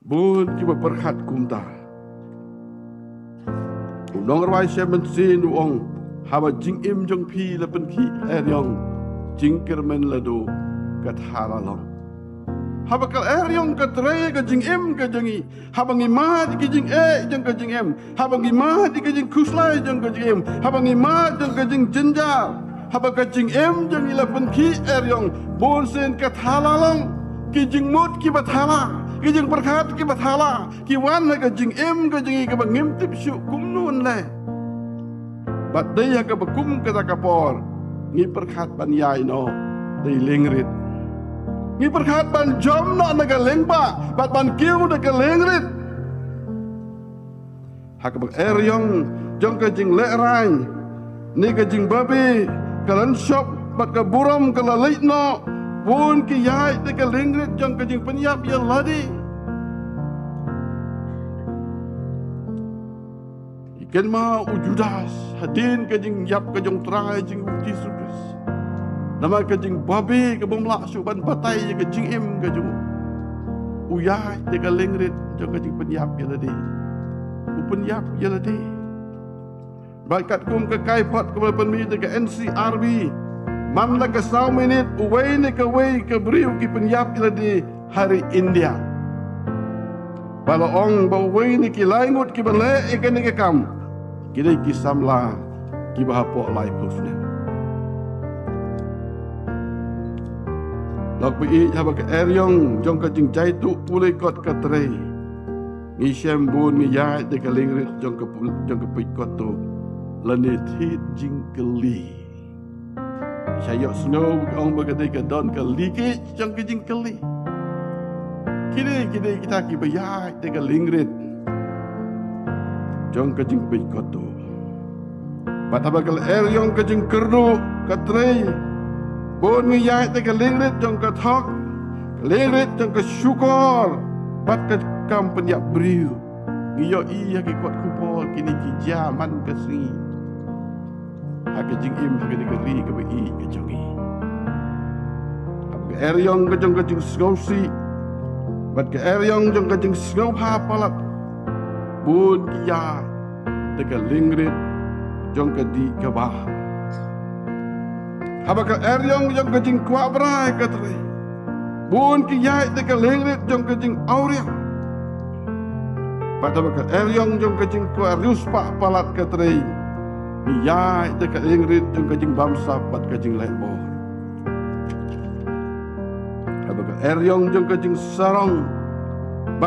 Bun ki berkat kumta. Unong rai shemen sin uong haba jing im jong pi la pen ki eryong jing kermen lado kat halalong. Haba kal eryong kat raya ka jing im ka jangi. Haba ngimah di ka jing jong ka jing im. Haba ngimah di ka jing kuslai jong ka jing im. Haba ngimah jong ka jing jenja. Haba ka jing im jong ila pen ki eryong bun sin kat halalong. Ki jing mut ki bathala. Ki jing berkat ki bathala ki wan ka jing em ka jing ka bangim tip syu kum nun le bat daya ka bakum ka takapor ngi berkat ban yai no dei lengrit ngi berkat ban jom no na ka lengba bat ban kiu na ka lengrit hak bak eryong jong ka jing le rai ni ka jing babi kalan shop bat ka buram ka lalait no Bun ki yai te ka lengrit jong ka jing penyap ya ladi. Ikan ma ujudas hadin ka jing yap ka jong trai jing uti sukris. Nama ka jing babi ka bomlak suban batai ka jing em ka jong. Uyai te ka lengrit jong ka jing penyap ya ladi. Penyap ya ladi. Bakat kum ka kai pot ka penmi te ka NCRB. Mamla ka 1 minit uway ni ka way ka beriw ki penyap ila di hari India. Balaong ba uway ni ki laingut ki bale ikan ni ka kam. Kini ki samla ki bahapo lai pufnen. Lok bi haba ka eryong jong ka jing jai tu pulai kot ka tre. Ngi shem bun ni yai de ka lingrit jong ka pik kot tu. Lani thit jing keli. Saya snow orang berkata ke don ke liki jang ke jing keli. Kini kita ki bayar dengan lingrit. Jang ke jing pei koto. Pataba kal eryong ke jing kerdu ke trei. Bon ngi yai dengan lingrit jang ke thok. Lingrit jang ke syukur. Bat ke kam penyak beriu. Ngiyo iya ki kot kupol kini ki jaman ke sini. Hak jing im ke negeri ke bi ke jongi. Hak eryong ke jing sngausi. Bat ke eryong jong ke jing sngau ha palat. Bun kia teka lingrit jong ke di ke bah. Hak ke eryong jong ke jing kwa brai ke tre. Bun kia teka lingrit jong ke jing auria. Bat ke eryong jong ke jing kwa ruspa palat ke tre. Yai dekat lingrit jong kajing bamsa pat kajing lebor. Abang eryong jong kajing sarong